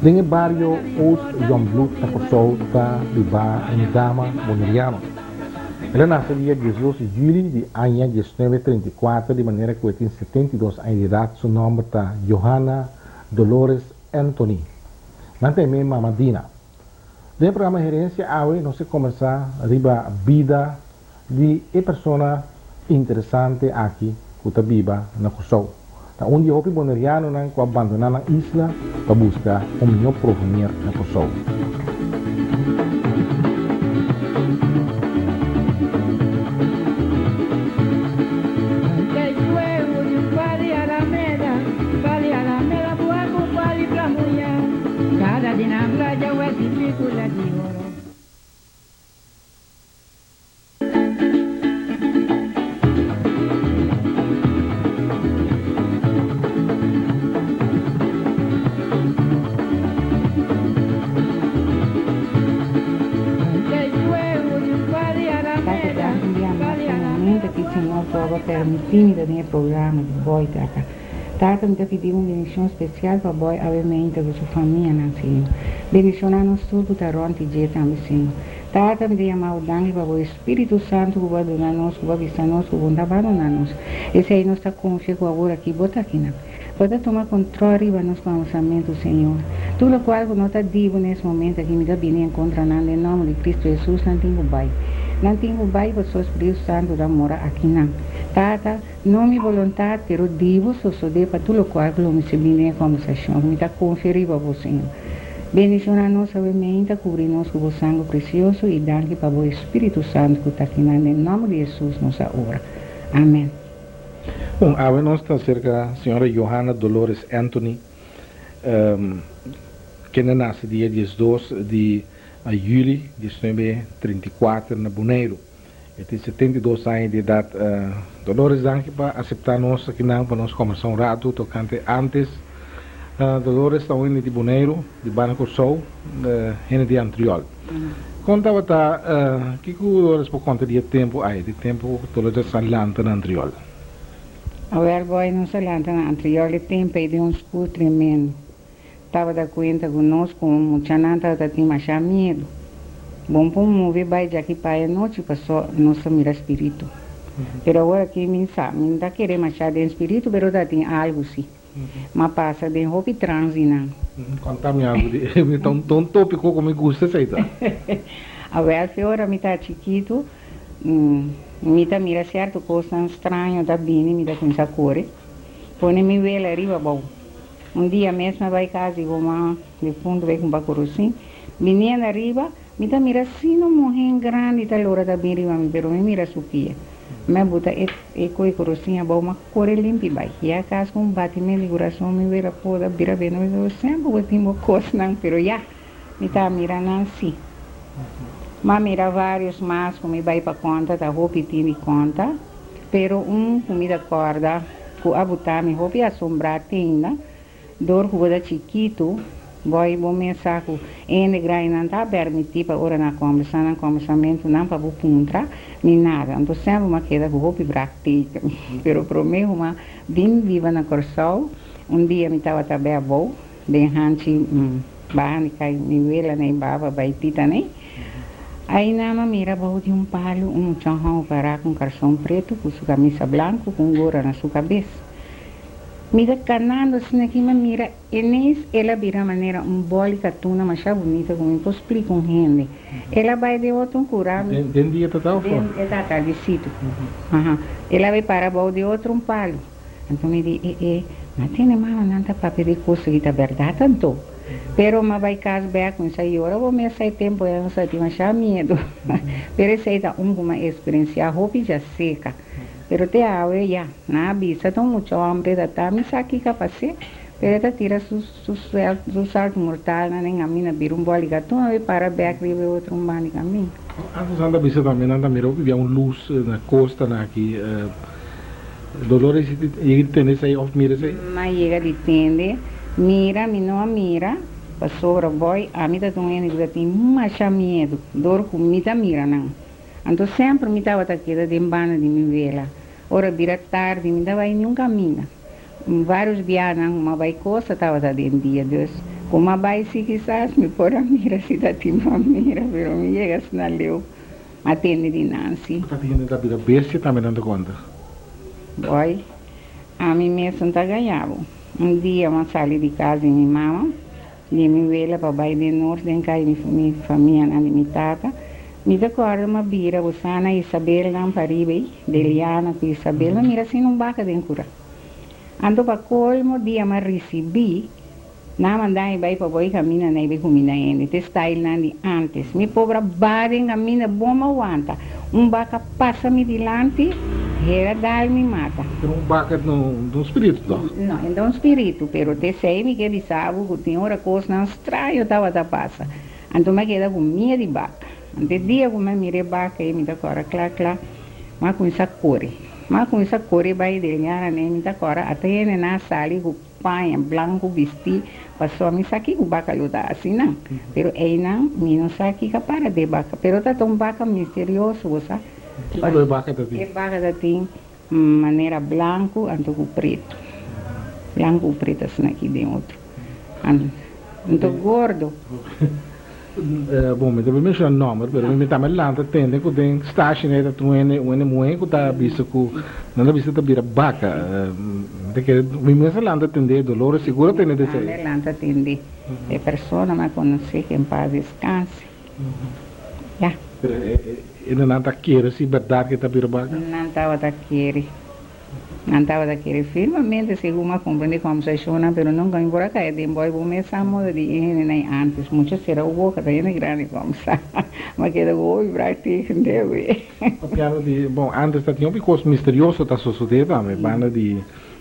Em barrio Oost-Jongbloed, na Kosovo, vive uma dama boneriana. Ela nasceu dia 18 de julho de ano 1934, de maneira que tem 72 anos de idade. Seu nome é Johanna Dolores Anthony. Não tem mesmo Mamadina. Dentro do programa Gerência, nós começar a a vida de uma pessoa interessante aqui, que vive na Kosovo. Um dia, o boneriano não abandonar a isla para buscar melhor porvenir na Kosovo. Permitindo nel programma di Boy Tata. Tata mi pediu uma benedição especial para Boy, obviamente, com sua família, não sei. Benedicionando tudo para ronti dia também, sim. Tata me deu mal dangue para o Espírito Santo, que vai donar nós, que vai visitar nós, que vai abandonar nós. Esse aí nós está confiando agora aqui, bota aqui, não. Pode tomar controle arriba nos conhecimentos, Senhor. Tudo o qual nós está divo nesse momento aqui, me dá bem encontrando em nome de Cristo Jesus, não tenho bai. Não tenho bai para o Espírito Santo da mora aqui, não. Tata, não me vontade, pero divo, só de para tudo o qual me se bem em conversação, me está conferindo para você, Senhor. Bendicionar nós, obviamente, cobrir nós com o sangue precioso e dar para o Espírito Santo que está aqui, em nome de Jesus, nossa hora. Amém. Bom, agora nós estamos cerca da senhora Johanna Dolores Anthony, que nasce dia 12 de julho de 1934 na Bonaire. Ele tem 72 anos de idade. Dolores, danke para aceitar nós aqui para nós conversar rato, tocante antes. Dolores está indo de Bonaire, de Banco Sul, de Antriol. Contava que Dolores por conta de tempo aí, de tempo que Dolores está lá na Antriol. A ver, boy, não se lanta na Antriol, o tempo é de um escuro tremendo. Estava da conta conosco, como Chananta tinha mais medo. Bom, para mover, vai já que para a noite, passou nosso mira espírito. Pero agora que me sabe, me está querendo achar de espírito, pero já tem algo sim. Mas passa de roupa e transina. Conta-me algo, então tópico como me gusta, aceita. A ver, se agora me está chiquito, me está mira certo coisa estranha, está bem, me está com essa cor. Põe-me vela arriba, bom. Dia mesmo vai casa e vou lá, de fundo, vai com bacurusim. Menina arriba, me está mira assim, não morre grande, está loura da bem arriba, pero me mira supia. Me bota e coi curusinha, bom, uma cor limpa, vai. E a casa com batimento de coração, me vira poda, vira bem, eu sempre vou ter uma coisa, não, pero já, me está mirando assim. Mas mira vários mais, como vai para conta, tá roupa e time conta, pero comida corda, com a botar me roupa e assombrar tenda, dor com o chiquito, boy, bom mensaco, ene grai não está permitido para ora na conversamento, não para puntra, nem nada. Então sempre uma queda com roupa e prática. Pero pro meu, uma bem viva na Corsol, dia me estava também a boa, de hanchi, bahani cai, me vela nem baba, baitita nem. Aí nama mira boa de palo, chanrão para com calção preto, com sua camisa branca, com gora na sua cabeça. Mira canando assim aqui, mas mira, ela vira maneira simbólica, tuna, mas é bonita, como eu explico com gente. Ela vai de outro curar. Den dia total fora? Exato, de sítio. Ela vai para o de outro palo. Então me diz, mas tem mais nada para pedir coisa que está verdade, tanto. Pero mas vai casa bem com isso aí, agora vou me sair tempo, eu não sei, mas já medo. Pero isso aí dá uma experiência, a roupa já seca. Pero te awe ya, na bisa tão muito hambre da tami saki kapase, pero ta tira su salto mortal na nem a mina bir boli gato e para back ribe outro mani caminho. Antes anda bisa também anda mirou que havia luz na costa na aqui. Dolores e tem esse aí off mira sei. Mas chega de tende, mira, me não mira, passou o boy, a mim tá tão ene que tem mais medo, dor com mita mira não. Então sempre me estava aqui de embana de minha vela. Ora vira tarde, me dava em um caminho. Vários dias, uma vai coisa, estava dentro dia, Deus. Como vai si quizás me pora mira si da tima mira, pero me llega na leu atende di Nancy. Tá tendo da vida bestia também dando conta. Boy, a mim mesmo tá ganhando. Dia eu saí de casa e minha mama, e me veio para baixo de norte, em casa minha família na limitada. Me recordo uma bira, Usana Isabel Lamparibe, Deliana com Isabel, mira assim não baca de cura. Ando para colmo, dia me recebi, na mandai vai para boi caminha na ibe comida ainda, te style na de antes. Me pobra barem caminha bom aguanta, baca passa me dilante, era dar me mata. Tem baca no espírito, não? Não, então um espírito, pero te sei me que bisavo que tem hora coisa não estranho tava da passa. Então me queda com medo de baca. Ante dia como me rebaca e me dá cora claro, mas com essa cor vai delhar né me dá cora até na sala com panha branco vestir passou me aqui com baca lutar assim não, pero aí não me não sabe que para de baca, pero tá tão baca misterioso, sabe? Que cor baca tá Que baca tá tem maneira branco anto com preto, branco preto assim aqui dentro, anto gordo. Bom, mas também menciono o nome, mas me também lá tende que tem station aí tu ene muito tá visto que não visto tá vira baca, de que me menciono lá tende dolor seguro tende de ser. Lá tende é pessoa mas conhece que em paz descanse. Já. Ele não tá querendo se verdade que tá vira baca. Não estava querer firmemente según compreender como se chona, pero nunca me por acá de boy bom essa moda de ir antes mucho será o boca da ene grande como sa mas que do oi prática deve Piano de bom antes tá tinha um coisa misterioso tá sucedendo também banda de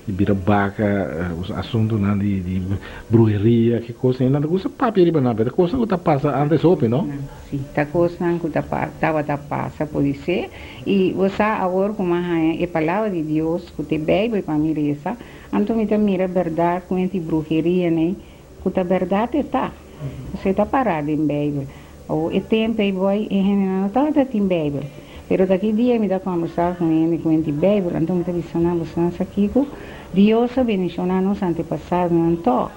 birabaca os assuntos né de brujeria que coisa ainda não usa papel para nada coisa que tá passa antes open não sim tá coisa que tá passa pode ser e você agora como é a palavra de Deus que te Bíblia para mim essa então me dá mira verdade com esse brujeria né que a verdade tá você tá parado em Bíblia ou é tempo aí boy em não tá em Bíblia pero daqui dia me dá conversar com ele com esse Bíblia então me tá dizendo você aqui Dios abençoou nos antepassados não tô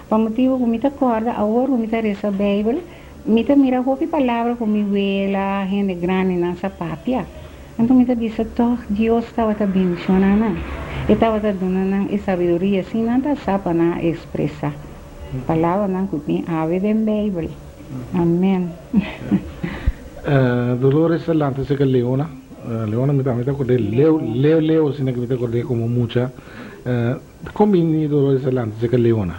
para motivo que me tá acorda agora me tá essa Bíblia me tá mira qualquer palavra com me vela gente grande nessa papia então me tá dizendo tô Deus estava te abençoando estava te dando a sabedoria assim não tá sapa na expressar palavra não que tem ave de Bíblia amém Dolores Salante se que Leona me também tá com Leo assim que me tá com como muita combini Dolores Salante se que Leona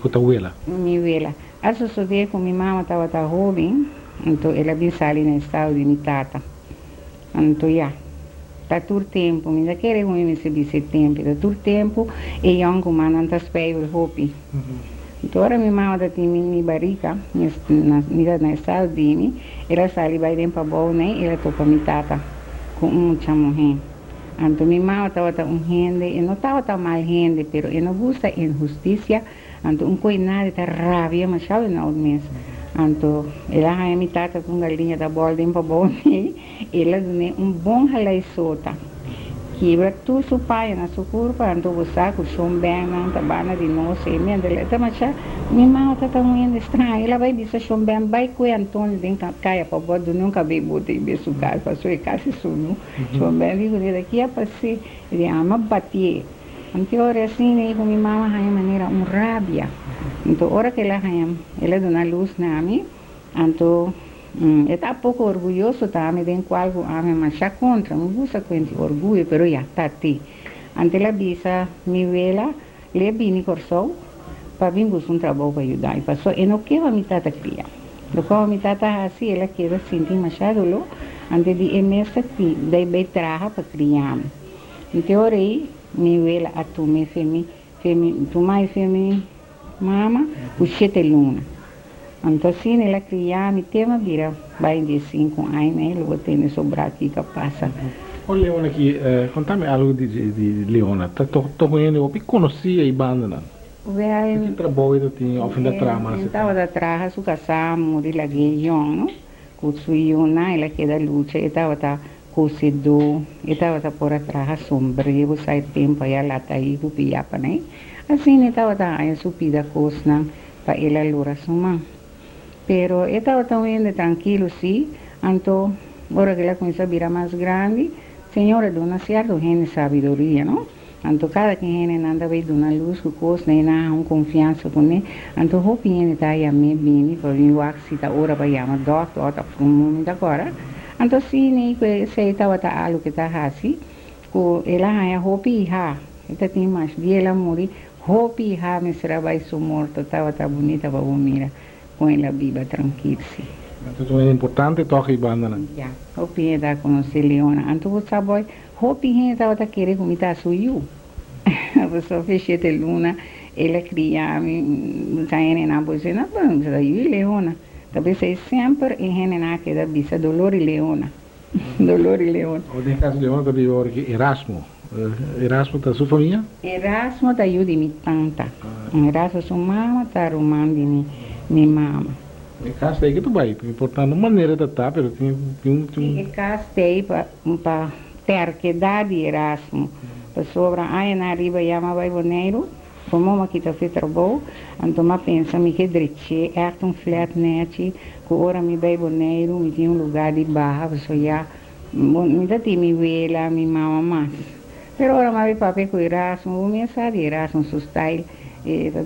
com tua abuela minha abuela a suceder com minha mãe estava jovem então ela vinha sair no estado de minha tata então já tá todo tempo me dá querer com me se tempo tá todo tempo e eu com manan tas peivel hopi então agora minha mãe tem minha barriga na estado de mim ela sai vai dentro para bom né ela toca minha tata com chamo então minha mãe estava gente e não estava mal gente pero eu não gosta injustiça então coisa tá rabia mas sabe não mesmo então ela a minha tata com galinha da bola dentro para bom né ela deu bom ralaisota quebra tudo seu pai na sua curva então você com som bem na tabana de nós e minha dela tá mas minha mãe tá tão estranha ela vai dizer som bem vai com Antônio dentro caia para bordo nunca veio botar em seu carro passou e casa suno som bem digo daqui a passei ele ama bater então ora assim né com minha mãe a maneira rabia então ora que ela dá luz na mim então está pouco orgulhoso também de qual a minha marcha contra não gosta com esse orgulho pero já está aqui ante ela bisa me vela le bini corso para vir buscar trabalho para ajudar e passou e não quer a mitad cria lo que a mitad assim ela quer sentir machado lo ante de emesa que deve trabalhar para criar então aí me vela a tu me femi tu mais femi mama o 7 luna então assim ela criar me tema vira 25 anos né logo tem sobrar aqui que passa o Leona aqui contame algo de Leona tá conhecendo eu conhecia a banda não que trabalho tem ao fim da trama estava da trama su casamos de la guion com sua iona ela que da luta estava cozedor estava por atrás sombrio sai tempo aí lá tá aí com piapa né assim estava a subida coisa para ela lura suma. Pero eu estava tão indo tranquilo, sim. Então, agora que ela começa a virar mais grande, senhora dona certo gente sabedoria, não? Então, cada quem anda vai dar uma luz, que coisa, nem na confiança com ele. Então, o que está aí a mim, bem, para vir o axita, ora para chamar doutor, tá um momento agora. Então, se nem que se estava tá algo que está assim, que ela é hopi ha, ela tem mais dia ela morrer, hopi ha, me será vai ser morto, estava tá bonita para mira, com ela viva tranquila, sim. Então é importante tocar banda, né? Já, hopi está conhecer Leona, então você sabe, hopi estava tá querendo comitar suyo. Você fechou a luna, ela cria, saem na bolsa, na banca, daí Leona. Talvez é sempre em na que da bisa Dolor e Leona. Dolor e Leona. O de caso Leona também agora que Erasmo. Erasmo da sua família? Erasmo da eu de minha tanta. Erasmo sua mama tá romando de minha mama. E caso daí que tu vai, porque portanto maneira de estar, pero tem E caso daí para ter que dar de Erasmo. Para sobra aí na riba chama vai boneiro. Como aqui está feito trabalho, então eu penso que direito é flat net, que ora me vai boneiro, me tem lugar de barra, você já me dá me vela, me mama mais. Pero ora me vai papel com Erasmo, me sabe Erasmo seu style,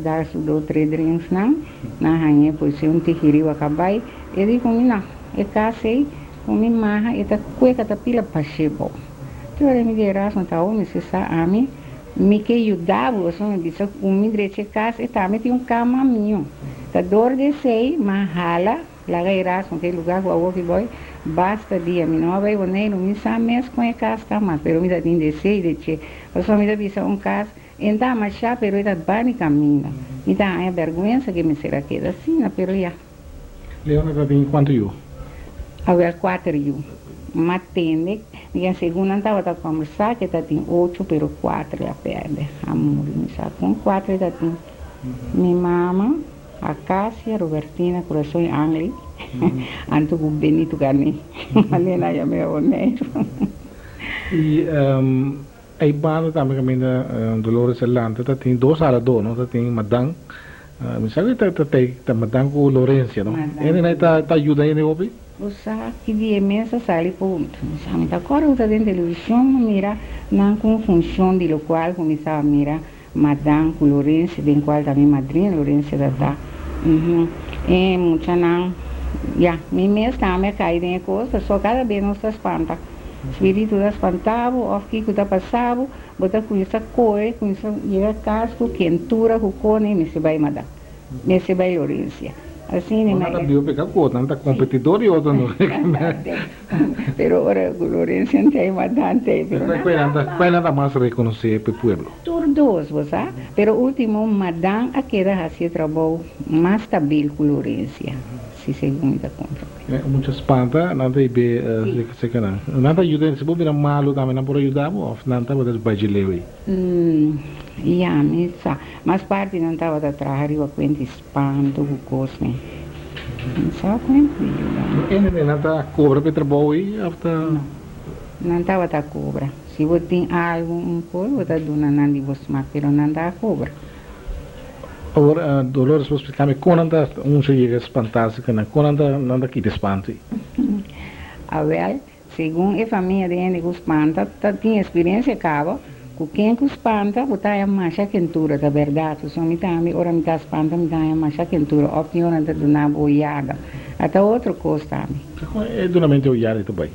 dar su 2, 3 drinks na ranha, pois se tihiri acabar, eu digo não, eu casei com minha marra, eu tá cueca tá pila pachebo. Então ora me Erasmo tá o me se sa a mim. Me que ajudava, eu só me disse, me direito casa, e também tinha cama minha. Da dor de sei, mas rala, lá Erasmo, que lugar que eu vou, basta dia, me não vai boneiro, me sabe mesmo com a casa, tá, mas, pero me dá de sei, de che, eu só me dá visão casa, então, mas já, pero ele bem caminho. Me dá a vergonha que me será que assim, pero já. Leona tá tem quanto eu? Agora 4 eu. Matende, e a segunda estava a conversar que está tem 8, pero 4 ela perde. Amor, me sabe, com 4 ela tem. Minha mama, a Cássia, Robertina, coração Angli, anto com Benito Gani, Malena já me boneiro. E a banda também caminha Dolores Elante, tá tem 2 alas do, não tá tem Madang. Me sabe tá Madang com Lorência, não? Ele não tá ajuda ele hoje? Usa que dia mesa sali ponto. Sabe, tá agora usa dentro da televisão, mira, não com função de local, começava a mirar Madame com Lourenço, den qual também madrinha Lourenço da tá. E muita não, já, minha mesa também cai em coisa, só cada vez não se espanta. Espírito da espantava, ou que tá passava, bota com essa cor, com essa ir a casco, quentura, com cone, me se vai Madame, me se vai Lourenço. Assim, não está bem pegar conta, não está competidor e outro não. Pero ora Lourenço não tem bastante. Qual é a mais reconhecer para o povo? Todos, você. Pero último, madame a queda assim trabalho mais stabil com Lourenço. Se segundo a conta. Muita espanta, não tem bem, se que não. Não ajuda, se você virar malo também não pode ajudar, ou não está para desbajileiro. Ja, missa. Mas parte não estava a trabalhar com espanto, com coisas. Não sabe como é. Ele não está cobra para trabalho e não estava a cobra. Se você tem algo, você está dando de você, mas não está a cobra. Agora, Dolores, você explicar-me como anda chega a espantar-se, como anda aqui de espanto? A ver, segundo a família dele que espanta, tem experiência cabo. Com quem que espanta, botar a marcha quentura, da verdade. Só me dá, ora me dá espanta, me dá a marcha quentura. Opinião da dona boiada. Até outra coisa também. É duramente olhada também.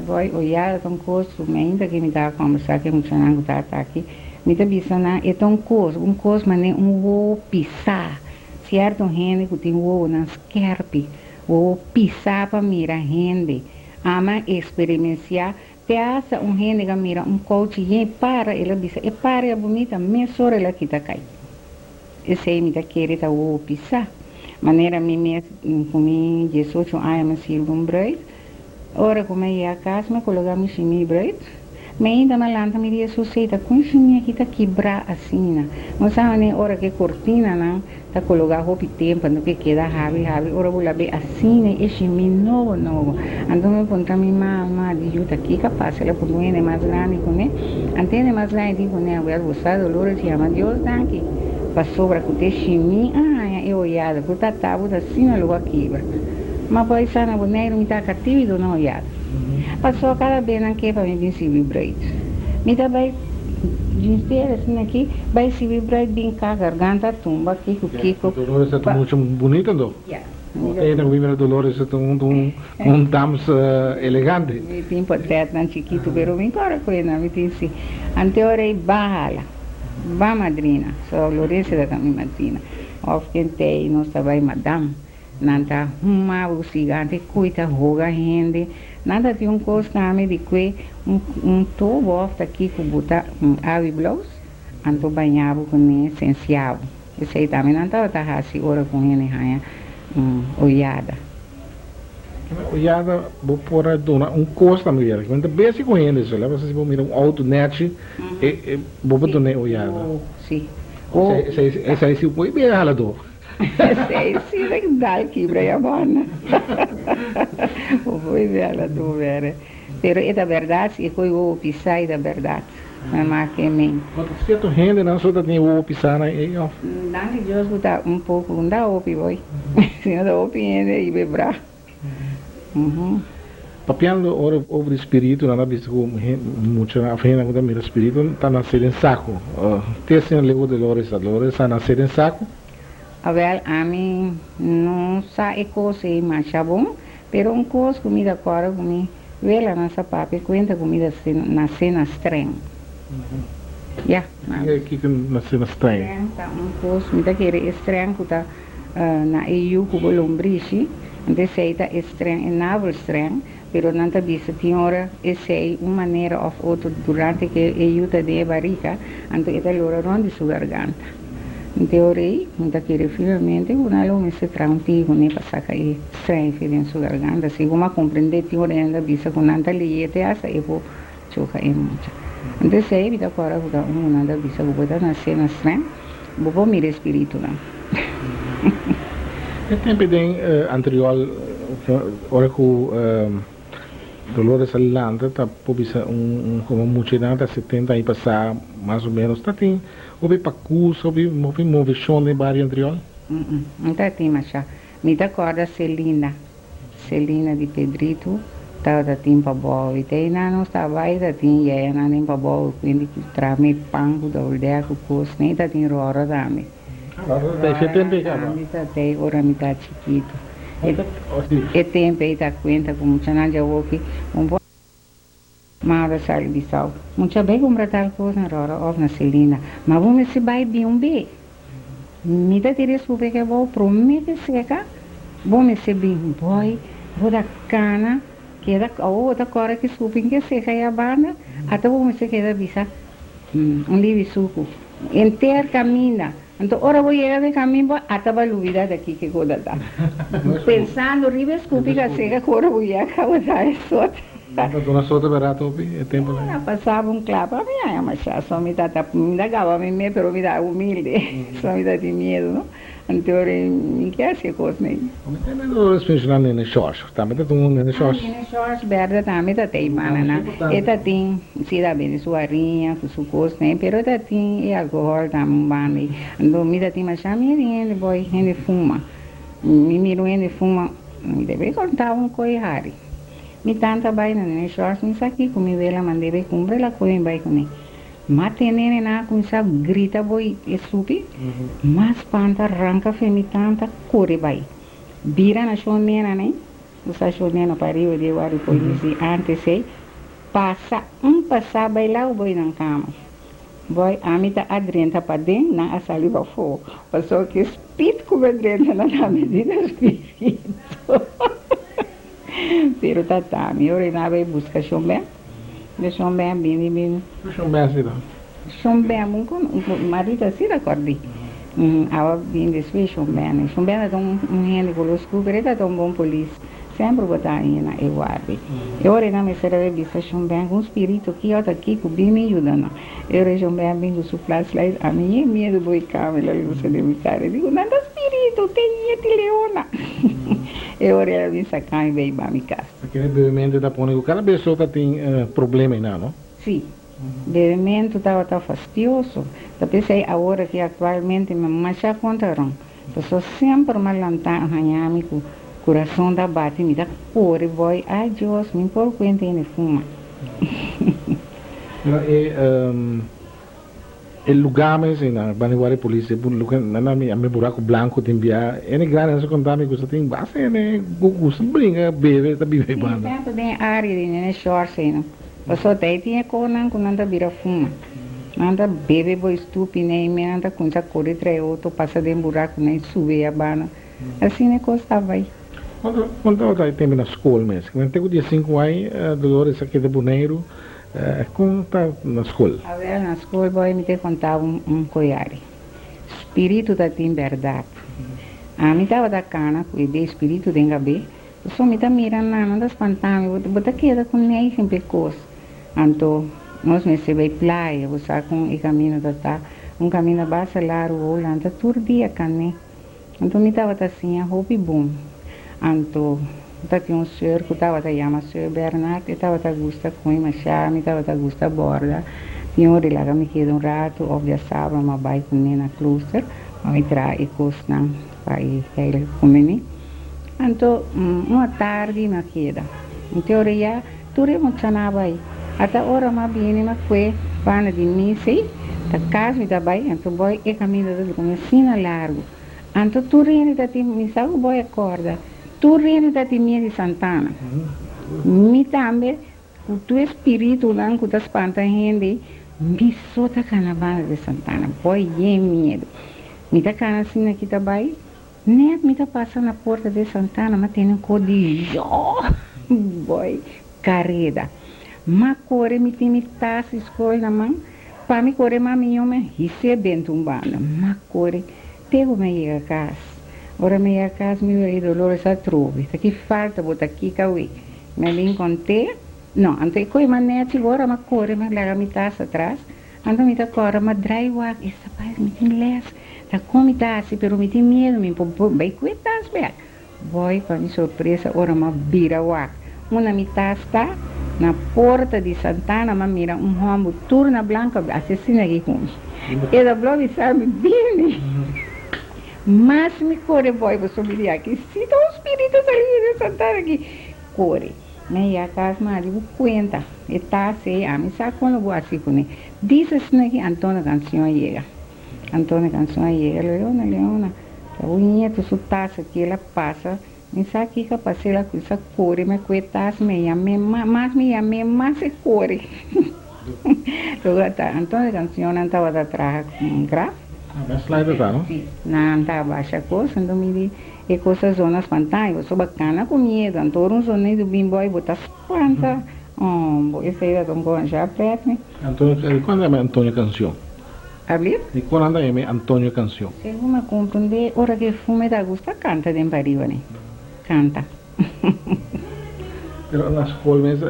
Vai olhada, então coisa, ainda que me dá a conversar, que muito não está aqui. Me dá bisana, é tão coisa, mas nem ovo pisar. Certo, gente que tem ovo nas querpe, ovo pisar para mirar gente. Ama experimentar. Te hace gente que mira coach e para, ela diz, e para a bonita, mesora ela que está cai. Esse aí me dá querer tá o pisar. Maneira com 18 anos, me sirvo bread. Ora, como é a casa, me colocamos em bread. Me ainda me lanta, me diz, susceita, com chimia que está quebrar assim, não sabe nem hora que cortina, não, está colocar roupa tempo, não que queda rabi, ora vou lá ver assim, e chimia novo. Então me conta minha mamãe, diz, tá aqui capaz, ela por mim é mais grande, né? Antena mais grande, né? Agora você Dolores chama Deus daqui, passou para que te chimia, e olhada, porque tá assim na lua quebra. Mas pode estar na boneira, me tá cativo na olhada. Passou cada vez que para me se vibrar. Me também, inteira assim aqui, vai se vibrar bem cá, a garganta tumba, aqui, o Kiko. Dolores é muito bonito, não? Tem na vibra Dolores é damos elegante. Me tem potete na chiquito, pero me cora com ele, me tem assim. Anteorei bahala, ba madrina, só Lourenço da minha madrina. Of quem tem, nós também madame. Nanta uma o gigante cuida roga rende nada de costume de que tubo ofta aqui com botar água e blouse anto banhava com essencial esse aí também não estava assim ora com ele raia olhada vou pôr a dona costume mesmo quando bem se conhece isso leva se vou mirar auto net e vou botar olhada sim essa aí se foi bem ralador Sì, dal chibra è buona. Voi bella tu, vero. Però è da verdade, e poi o pisai da verdade. Ma che me. Quando você tu rende, não só tem o pisar aí, ó. Danke Deus botar pouco, não dá opi voi. Se não dá opi rende e bebrar. Papiando ora over espírito, nada visto com muito na frente quando mira espírito, tá nascendo em saco. Tem assim lego de Dolores, tá nascendo em saco. Well, a mim não sai coisa mais bom, pero coisa comida agora comi, vela nossa papi conta comida na cena estranha. Yeah. Aqui na cena estranha. Tá coisa comida que é estranha que tá na EU com lombrice, então sei tá estranha, na estranha, pero não tá visto piora, sei uma maneira ou outra durante que EU tá de barriga, então é loro onde sua garganta. In teoria, da che finalmente una lo messe tra un tico ne passa che strenfi in sua garganta, se come comprendete ora nella vista con tanta liete asa e poi gioca e mucha. Ante sei vita ancora con una da vista con questa cena stren, bobo mi respirito là. E tempo den anterior ora cu Dolores Alilanda tá pobisa como muito nada 70 aí passar mais ou menos tá tem houve pacus houve movição de barrio anterior não tá tem mas já me dá corda Celina de Pedrito tá tem para boa e tem não está vai tá tem é não nem para boa quindi trame pango da aldeia com cos nem tá tem rora também tá tempo já tá tem ora me tá chiquito e tempo aí tá conta com muita nada aqui ma sale di sau mucha bem comprar tal coisa rara of na Celina ma vamos se vai bem bem me dá teres super que vou promete seca vamos se bem boy vou da cana que da outra cora que super que seca e a banda até vamos se queda bisa livre suco inteiro caminha então ora vou chegar de caminho até vai luvida daqui que goda dá pensando ribe scupi que seca ora vou chegar a isso Dona Sota barato é tempo lá. Passava clapo, a minha mas só me dá gava me pero me dá humilde, só me dá de medo, não? Então me quer ser coisa nem. Também não especial nem shorts, também tá um nem shorts. Nem shorts verde também tá tem mana, eta tem se dá bem sua rinha, com sua coisa nem, pero tá tem e alcohol também bani. Então me dá tem mas a minha rinha boy, ele fuma. Me miro ele fuma, me deve contar coisa rari. Mi tanta vaina nene shorts mi saki kumi vela mandebe cumbre la coin vai kuni mate nene na kumi sa grita boy esupi mas panta ranca fe mi tanta corre vai bira na shon nena ne usa shon nena pariu de wari polisi antes sei passa passa vai lá o boy na cama boy amita adrenta pa den na asaliva fo passou que spit com adrenta na medida spirito pero tá, me orinava e busca chombe, de chombe bem. Chombe assim não. Chombe muito, marido assim da cordi. Ava bem desfez chombe, né? Chombe é um rende conosco, pero é tão bom polícia. Sempre botar aí na eu guarde. Eu orinava me serve busca chombe com espírito que eu tá aqui com bem me ajudando. Eu ore chombe bem do suplas lá, a minha medo boi câmera, eu se de cara. Digo, nada espírito, tem de leona. Eu ora vi sacar e veio para minha casa. Aquele bebimento da pônica, cada pessoa tem problema ainda, não? Sim. Bebimento estava fastidioso. Eu pensei agora que atualmente me já contaram. Pessoa sempre uma lanterna arranhar-me com o coração da bate, me dá cor e boy, ai Deus, me por conta em fuma. El lugar mas na baniguare polícia na me buraco branco tem bia é grande essa contar me gosta tem base né gosto brinca bebe tá bebe banda Sempre tem área de né shorts aí não. Pessoa tinha cor não quando anda vira fuma. Anda bebe boy estúpido né me anda com essa cor de outro passa de buraco né sube a bana. Assim né costava aí. quando eu termino na escola mesmo quando tenho dia 5 aí Dolores aqui de Boneiro como tá na escola A ver, na escola boy me te contava coiare. Espírito da tem verdade. A mim tava da cana, cuidei espírito de engabe. Só me tá mirando não das pantanas, bota queda com nem sempre coisa. Então, nós me se vai praia, você com o caminho da tá, caminho basta largo, olhando todo dia cane. Então me tava assim, a hobby bom. Então, tá tinha um senhor que tava chama senhor Bernardo, e tava gusta com ele, mas já me tava gusta borda. Tinha hora lá que me queda rato, ou já sabe, mas vai com ele na cluster, mas me traz e costa para ir comer. Então, uma tarde me queda. Em teoria, tudo é muito chanaba aí. Até hora me viene, mas foi, pana de mim, sei, da casa me dá bem, então boy, e caminho da como assim largo. Então, tudo é da ti, me sabe, boy, acorda. Tudo é da ti, minha de Santana. Me também, o teu espírito lá, que das pantas rende, me solta canabana de Santana, boy, é medo. Me dá cana assim aqui também. Nem me tá passando na porta de Santana, mas tem um código, boy, carreda. Mas corre me tem me taça escola na mão, para me correr maminho me recebendo um bando. Mas corre, pego me ir a casa. Ora me ir a casa me veio Dolores a trove. Tá que falta botar aqui cauê. Me vim conter, não, ante coi manete agora mas corre me lega me taça atrás. Ando me tá corre mas dry walk, essa pai me tem les. Tá come taça, pero me tem medo, me vai cuitar bem. Boy, para minha surpresa, ora mas vira walk. Uma me taça na porta de Santana, mas mira homem turna branca assassina aqui com. E da blog sabe bem. Mas me corre, boy, você me diz aqui, se tá um espírito ali de Santana aqui, corre. Me a casa, mas eu conta, e tá assim, a mim sabe quando eu vou assim com ele. Diz assim que Antônio Canção chega. Antônio Canção chega, Leona, a unha tu sutaça que ela passa, me sabe que eu passei lá com essa corre, mas coitasse me mais se corre. Antônio Canção não estava atrás com grave. mas lá tá não Não estava baixa coisa, então me diz, e coisas zonas pantai, eu sou bacana com medo, então um zona do bimboy botar espanta, esse aí da tomou já perto, né? Antônio quando é Antônio Canção Abrir? e quando é Antônio Canção Segundo me compreender, hora que fume da gusta canta de pariu, né? Canta. pero na escola mesmo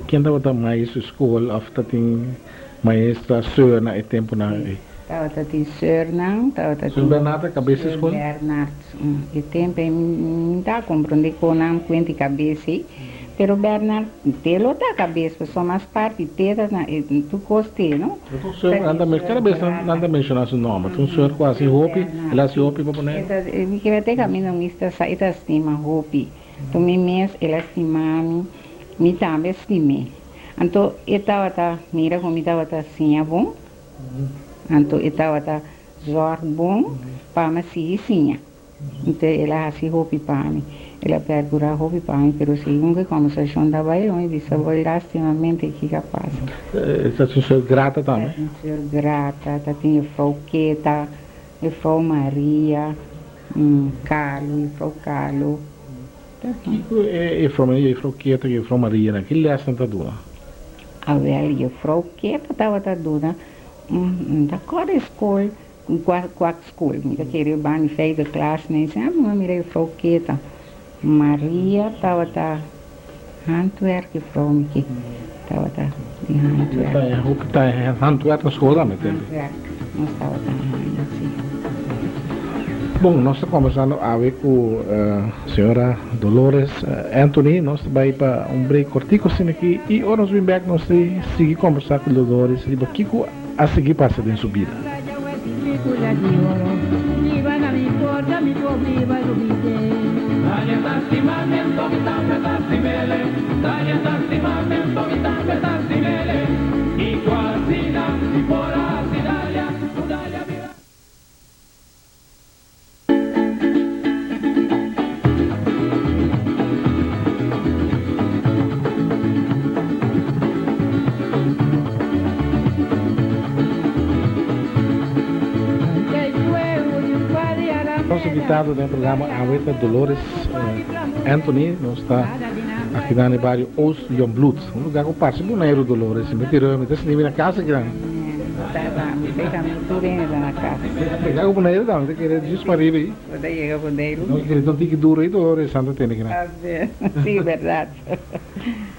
quem estava mais escola after tem maestra senhora na tempo na Estava tati senhor não, estava tati senhor Bernardo cabeça escola Bernardo. E tempo não está compreender com não cuenta cabeça aí. Pero Bernardo, telo da cabeça, só mais parte tela na tu gostei, não? então o senhor anda mesmo cada vez anda mencionar seu nome então o senhor quase roupa ela se roupa para boné Me que até caminho não está saída estima roupa. Tu me mês ela estima me também estimei. Então eu estava mira como estava assim bom. Então eu estava zor bom para me seguir sim. Então ela assim roupa para mim. Ela pergunta roupa para mim, pero segundo a conversação da bailão, eu disse, vou lastimamente que capaz. está senhor grata também Senhor grata, tinha Frauqueta, e Frau Maria, Carlo. e from Quieta e from Maria né que lhe Santa Dona A velha Frauqueta estava toda da cor escola, qual escola, me queria banho feio da classe, nem sempre me mirei Frauqueta. Maria estava Antwerp que Frau me que estava em Antwerp. roupa está Antwerp na escola também Antwerp, não estava assim. bom nós estamos conversando a ver com a senhora Dolores Anthony nós vai para break cortico assim aqui e agora nós vamos back nós seguir conversar com Dolores e o que a seguir passa em subida cuya de oro. Viva na mi porta, mi pobre va lo vide. Daria tastimamento, vitambe tastimele. Daria tastimamento, vitambe tastimele. I quasina, si pora, si dalia, dalia vira. Nosso invitado no programa Agueta Dolores Anthony, não está aqui no bairro Os John Blut, um lugar com parte do Neiro Dolores, me tirou, me disse na casa que não. Na casa. Pegar o Neiro não, tem que ir disparar aí. Daí chega o Neiro. Não queria não tem que duro aí Dolores Santa tem que não. Sim, verdade.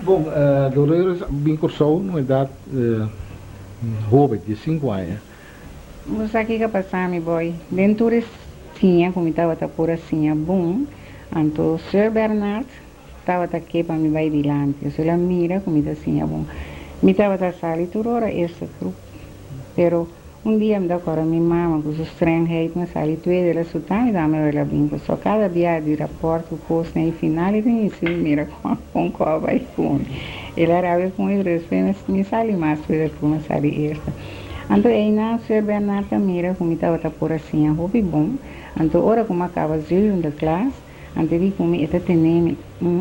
Bom, Dolores bem cursou numa idade jovem de 5 anos. Mas aqui que passar, meu boy, dentro tinha, como estava por assim, bom, então o Sr. Bernard estava aqui para me vai dilante, eu só mira como está assim, bom, me estava da sala e tudo era esse grupo, pero dia me dá agora minha mama, com os estrangeiros na sala e tudo, ela só está me dando ela bem, só cada dia de rapporto, coisa, e final, e tem isso, mira com qual vai com, ela era com ele, depois me sale mais, foi com uma sala esta. Então, aí o Sr. Bernard mira como estava por assim, hobby bom. Então, ora como acaba a segunda classe, então vi como está tendo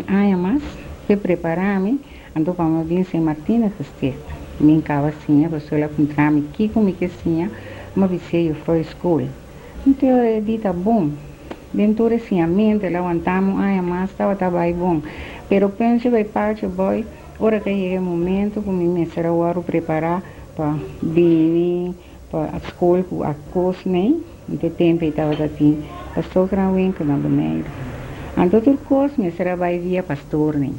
ano mais para preparar-me, então como vim sem Martina Casteta, me acaba assim, a pessoa encontrar-me aqui como que assim, uma vez eu fui à escola. Então, eu disse, bom, dentro assim, a mente, lá aguentamos, ano mais, estava bem bom. Pero penso que vai parte, boy, ora que chega o momento, como me será o hora preparar, para vir para a escola, a coisa, nem, de tempo estava assim, pastor Granwinkel na Boneiro. Então, tudo coisa, me será vai via pastor, nem,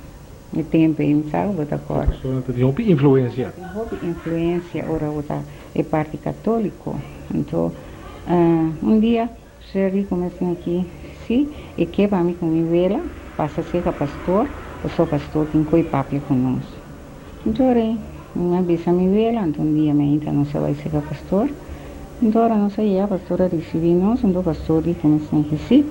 de tempo, eu não sabe, botar cor. Pastor, tem uma influência. Influência, ora, botar, é parte católico. Então, dia, Sherry começou aqui, sim, e que para mim, como vela, passa a ser pastor, eu sou pastor, tem coi papo conosco. Então, uma vez a minha vela, então dia me entra, não sei vai ser pastor. Então agora não sei, a pastora recebeu nós, então o pastor disse que sim,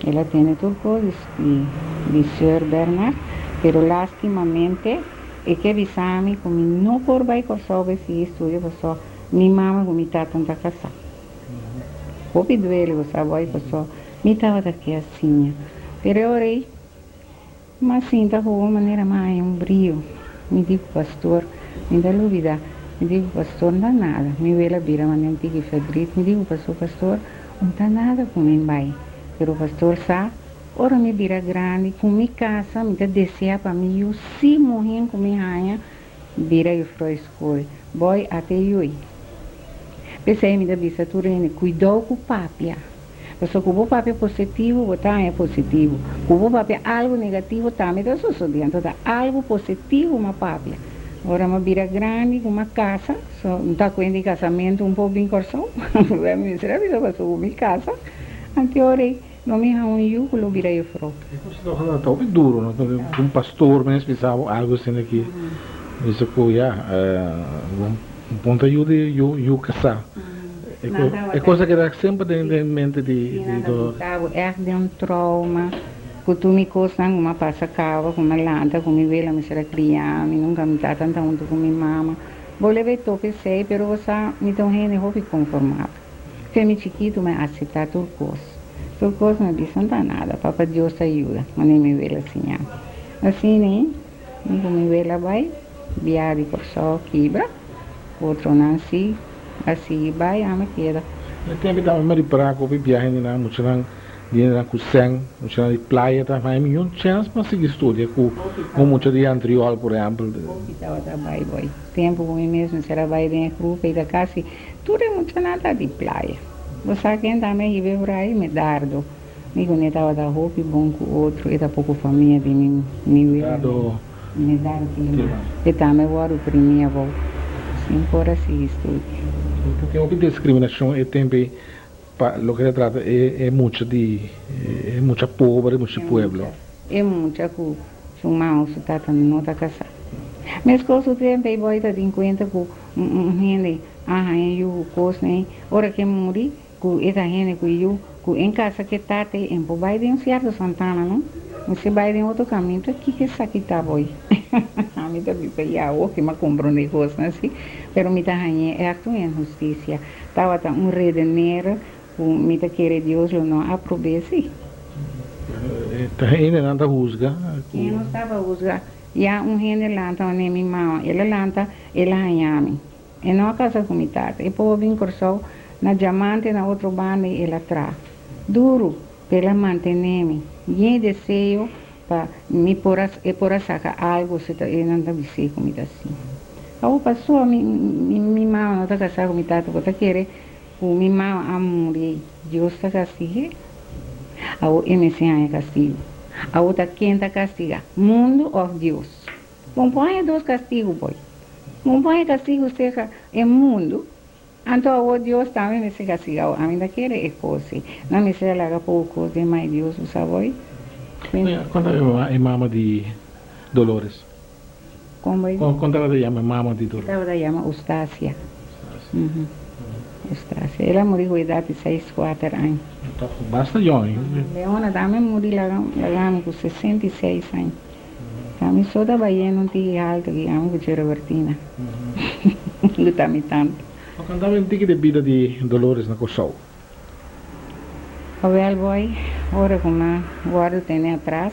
ela tem tudo coisa de Sr. Bernard, pero lastimamente é que avisame como não por vai cursar esse estudo, só minha mama como está tanta casa. Houve duelo, você vai cursar, me estava daqui assim, pero eu orei, mas sim, está de uma maneira mais brilho, me digo pastor. Me dá dúvida, me digo, pastor, não dá nada. Me vê a vira, mas não tem febril. Me digo, pastor, não dá nada com mim, vai. Pero o pastor sabe, ora me vira grande, com minha casa, me dá desejo para mim, eu se morrer com minha rainha, vira eu para a escola. Boy, até eu ir. Pensei, me dá vista, cuidado com o papia. Porque se o papel é positivo, o também é positivo. Se o papel é algo negativo, também está sucedendo. Então, algo positivo, uma papia. Agora uma vira grande, uma casa, não está com de casamento um pouco em corção, me será que eu passou minha casa, anteorei, não me há yugo, não vira eu fro. Está bem duro, não? Um pastor, mas pensava algo assim aqui, isso que um ponto ajuda eu casar. É coisa que dá sempre em mente de é de um trauma. Que tu me costa uma passa cava com uma lanta, com minha vela, me será criar, me nunca me dá tanta onda com minha mama. Vou levar toque sei, pero você me tão rende roupa conformado. Femi chiquito me aceitar tudo coisa. Tudo coisa me diz não dá nada, papai Deus ajuda, mas nem me vela assim. Assim, né? Com minha vela vai, viar de corção, quebra, outro não assim vai, me queda. Tem que dar uma para com viagem na muito na Cuseng, na praia, também nenhum chance para seguir estudar com muito de anterior, por exemplo. Estava trabalhando, boy. Tempo com mim mesmo, será vai dentro do grupo e da casa, tudo é muito nada de praia. Você quem também vive por aí, me dardo. Me conectava da roupa bom com o outro, e da pouco família de mim, me dardo e também vou para minha avó. Assim, por assim estudo. Porque a discriminação é também lo que se trata é mucho é mucha pobre, mucho pueblo. É mucha que o mal se trata de não estar casado. Mas coisas também vai estar em conta que gente, eu coisa, né? Ora que morri, com essa gente com eu, com em casa que tá te em por vai de um certo Santana, não? Você vai de outro caminho, então que essa aqui tá boy? A mim também ia o que me comprou um negócio assim, pero me tá ranhe é acto em justiça. Tava tá redener, com me tá querer Deus não aprove sim. Ainda não rusga. Eu não estava usando. E há gente lanta onde minha mãe, ela lanta, ela ranhame. E não a casa comitada. E pô vim corso na diamante na outro bando ela traz. Duro pela manter-me. E desejo para me por sacar algo se tá não tá bem comida assim. A pessoa minha mãe não está casada comitada, porque querer o minha mãe amor Deus está castigo. A MCA é castigo. A outra quem está castiga? Mundo ou Deus? Bom, põe dois castigos, boy. Bom, põe castigo seja é mundo. Então, o Deus também me se castiga. A mim daquele é coisa. Não me se larga pouco de mais Deus, sabe? Quando é mama de Dolores? Como é? Quando ela chama mama de Dolores? Ela chama Eustácia. Eustácia. Ela morreu com idade de 64 anos. Basta jovem. Leona também morreu lá com 66 anos. Também só da Bahia não tinha alta que amo com Robertina. Não está me tanto. Quando ela tem que de vida de Dolores na Cossol? Well, boy, ora como guardo tem atrás,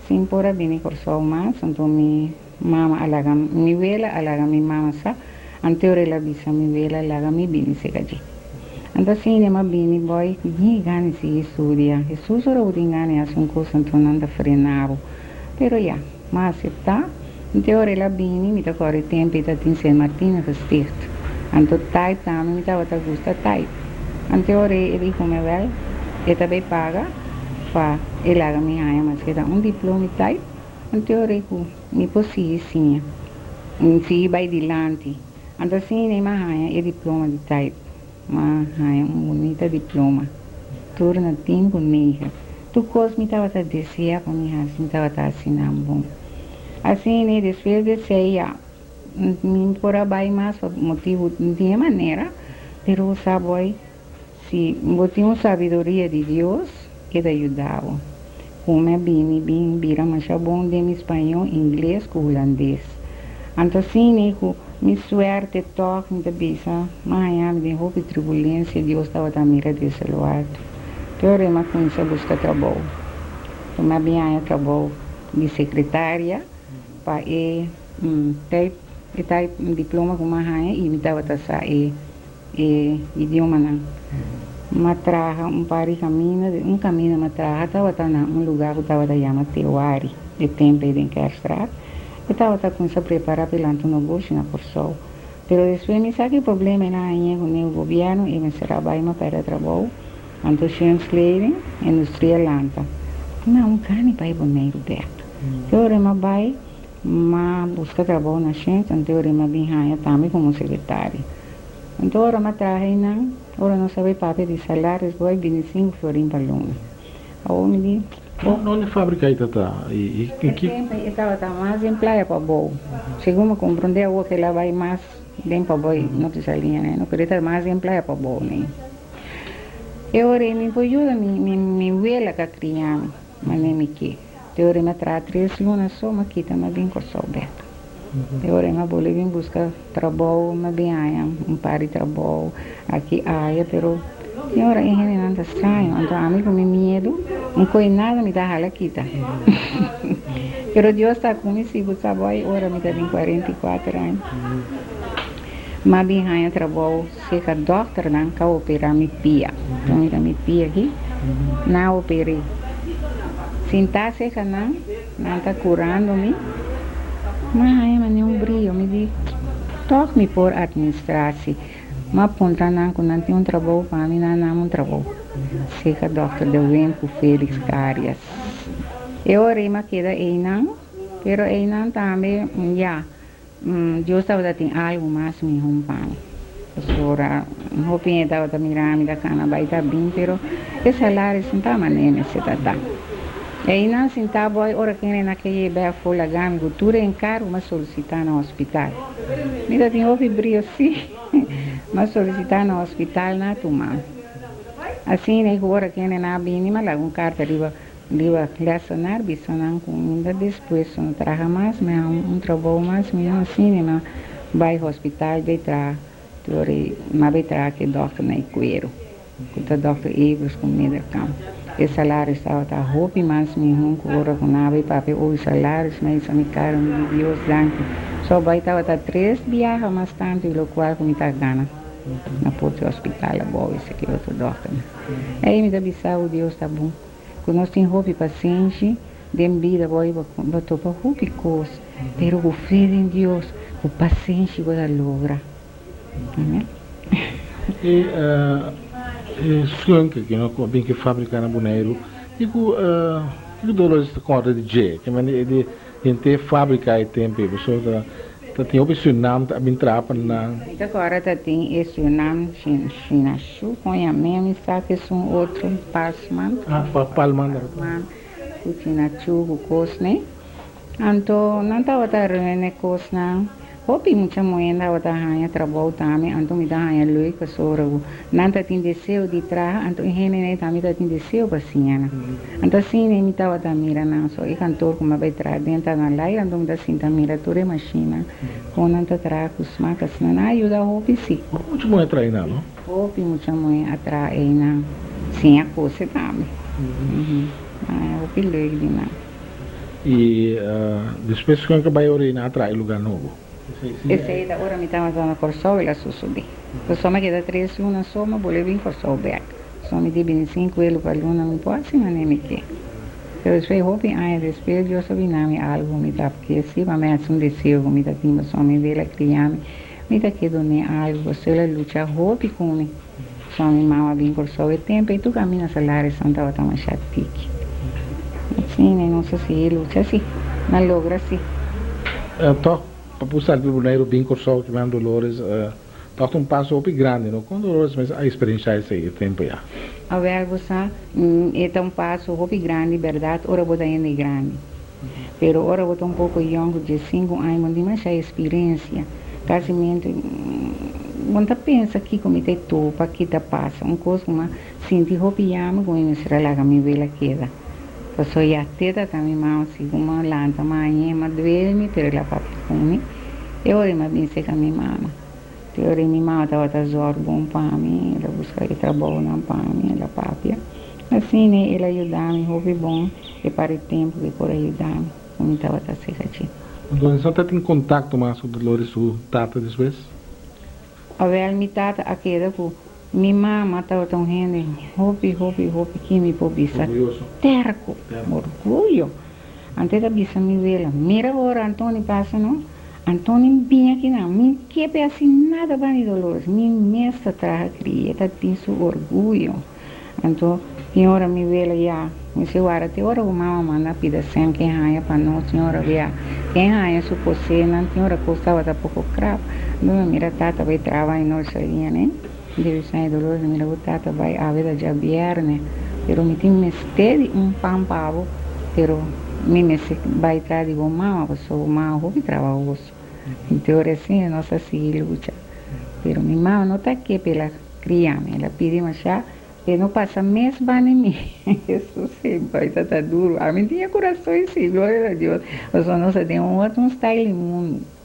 sim por a bem Cossol mais, então mi mama alaga, mi vela alaga mi mama sa, anterior ela bisa mi vela alaga mi bini se gaji. Então assim, né, bini boy, ni gani se estudia, Jesus ora o dingani as coisa então não da frenavo, pero ya, mas aceitar, anterior ela bini, me tá corre tempo e tá em San Martín Gesticht, então tai também me tá outra gusta tai, anterior ele como well, e também paga para elaga mi haya, mas que dá diploma e tai, anterior me possível sim, se vai dilante, então assim, né, mas haya diploma de tai. Mas há bonita diploma. Turna tempo nega. Tu cos me estava a dizer para mim assim, estava a assinar bom. Assim, né, depois de ceia, me por abaixo mais por motivo de maneira, pero sabe se botinho sabedoria de Deus que te ajudava. Como é bem vira mais bom de espanhol, inglês com holandês. Então assim, né, minha suerte toca me bisa, mas me deu roupa turbulência, Deus estava a mirar desse lugar. Então eu comecei a buscar trabalho. Então bem aí trabalho de secretária, para ter diploma com uma rainha e me estava a sair idioma não. Matraja par de caminho matraja estava num lugar que estava a chamar Teuari, de tempo de encastrar. Eu estava começando a preparar para o Antônio Bush na Corsol. Mas depois me sabe que o problema é com o governo e me trabalho para trabalho. Então, Schönskleiding, indústria lanta. Não, carne para ir boneiro perto. Então, eu vai, buscar trabalho na Schönsk, então eu vim também como secretária. Então, eu não sabia papel de salários, vou 25 florim para lume. Eu me disse, onde a fábrica aí está? Eu estava mais em praia para bom. Segundo me compreender, eu que lá vai mais bem para bom, não precisa linha, né? Não queria estar mais em praia para bom, né? Eu me ajuda, me vela com a criança, mas nem me que. Eu me traz 3 lunas só, mas aqui também bem com o Beto. Eu me vou vir buscar trabalho, mas bem aí, par de trabalho, aqui aí, pero senhora, é realmente estranho, então a mim com medo, não foi nada me dá rala quita. Pero Deus está comigo, sabe, agora me dá 44 anos. Mas bem aí trabalho, se a doutora não quer operar me pia, então me dá me pia aqui, não operei. Sentar se que não está curando-me, mas aí me deu brilho, me diz, toque-me por administrar-se. Mas ponta não, quando tem trabalho para mim, não trabalho. Se que a doutora deu bem com Félix Carias. Eu orei mas queda aí não, pero aí não também, já, Deus estava tem algo mais me rompando. Senhora, não pinha estava a mirar me da cana, vai estar bem, pero esse salário não está maneiro, se tá. Aí não sentava, ora que naquele bem folha gama, tudo em caro, mas solicitar no hospital. Me dá tem ouvido brilho assim, mas solicitar no hospital não tomar. Assim, agora que ele não vem, mas lá um carta riba relacionar, bisonan com ainda depois não traga mais, mas um trabalho mais, mesmo assim, mas vai ao hospital, vai tra, mas vai tra que doctor na Iqueiro, que o doctor Evers com medo campo. O salário estava a roupa, mas mesmo com hora com nave papel, os salários, mas isso me caro, me Deus danke. Só vai estava 3 viagens mais tanto, e o qual me está ganhando. Na porta do hospital, a boa, esse aqui é outro doctor. Aí me dá bisau, Deus está bom. Quando nós temos roupa paciente, de vida, vai botar para roupa e coisa. Pero com fé em Deus, com paciência, vai logra. Amém? E skunk que não bem que fabricar na Bonaire, e que dolores de conta de G, que maneira de gente fabricar e tempo, pessoa tem opcional tá bem trapa na. Agora tem esse nome China Chu, põe a mesma sabe que são outro pasman. Palman. O China Chu o cosne. Então não tá outra reunião cosna. Hopi muita moeda outra rainha trabalho também, então me dá rainha lui que sora o. Não tá tem desejo de trabalhar, então ele também tá tem desejo para cima. Então assim me tá outra mira não, só e cantor como vai trabalhar dentro na laia, então da cinta mira toda máquina. Quando não tá trabalhando com as marcas, não ajuda hopi sim. Muito bom entrar aí não? Hopi muita moeda atrás aí não, sim a coisa também. Hopi lui de não. E depois que vai orinar atrás lugar novo. Esse aí da hora me estava dando Corsol e lá subi. Só me queda 3 uma só, mas vou levar em Corsol back. Só me dei 25 euros para luna, não pode assim, mas nem me quer. Eu depois roupa aí depois eu sabia nome algo me dá porque se mas me assim desejo me dá timba só me vê lá criar me dá que doné algo você lá luta roupa com me. Só me mama bem Corsol e tempo e tu caminha salário santa outra mais chatique. Assim, não sei se ele luta assim, não logra assim. Para puxar do Bonaire bem Corsol que vem Dolores, toca passo muito grande, não? Com Dolores, mas a experiência é esse tempo já. A ver, você é passo muito grande, verdade, ora você ainda é grande. Pero ora você pouco young, de 5 anos, mas tem mais experiência. Casamento, você pensa que como te topa, que te passa, coisa como senti roupiama, como me será lá que me vê lá queda. Só ia ter também mais assim uma lanta manhã, mas doer-me ter lá para comer. Eu olhei mais bem seca minha mama. Eu olhei minha mama estava trazendo bom para mim, ela buscava trabalho na para mim, ela papia. Assim, né, ela ajudava-me, houve bom, e para o tempo que por ajudar-me, como estava seca aqui. Então, você está em contato mais com Dolores, o tata depois? A ver, minha tata, aquela com minha mama estava tão rende, roupa, que me pobisa. Terco, orgulho. Antes da bisa me vela, mira agora, Antônio passa, não? Antônio vinha aqui, não, me quepe assim nada para Dolores, minha mestra traga cria, tá tem seu orgulho. Então, senhora me vela já, me senhora, tem hora o mama manda pida sem quem raia para nós, senhora via, quem raia su posena, senhora costava da pouco crap, não mira tata vai trabalhar em nossa linha, né? Deve sair Dolores, mira o tata vai a vida já viernes, pero me tem mestede pão pavo, pero me vai trazer de mama, pessoa mama houve trabalho, então assim a nossa filha luta, pero minha mama não está aqui pela criança, ela pede mais chá, e não passa mês para mim, isso sempre está duro, a mim tinha coração assim, glória a Deus, mas nós temos outro style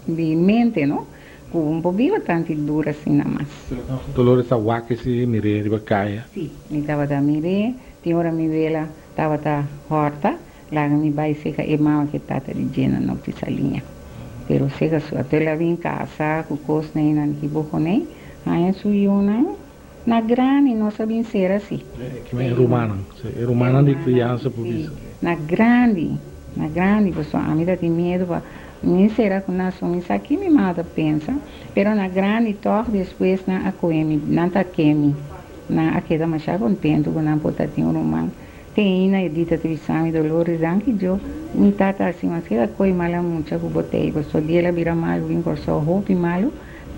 de mente, não? Um pouquinho bastante dura assim na massa. Dolores a waque se mire de bacaia. Sim, me estava da mire, tinha hora me vela, estava da horta, lá me vai seca e mal que tá de gena não te salinha. Pero seca sua até lá vim casa, com coisa nem na que boconei, aí suiu na grande não sabia ser assim. Que é romana de criança por isso. Na grande, pessoal, a mim dá medo para nem será que nós somos aqui me mata pensa, pero na grande toque depois na acoemi, não tá quemi, na aquela mais contento com na potatinho romano. Tem na edita televisão Dolores anche eu me tata assim, mas que coisa mala muito que botei, só dia ela vira mal, vim por só roupa malo,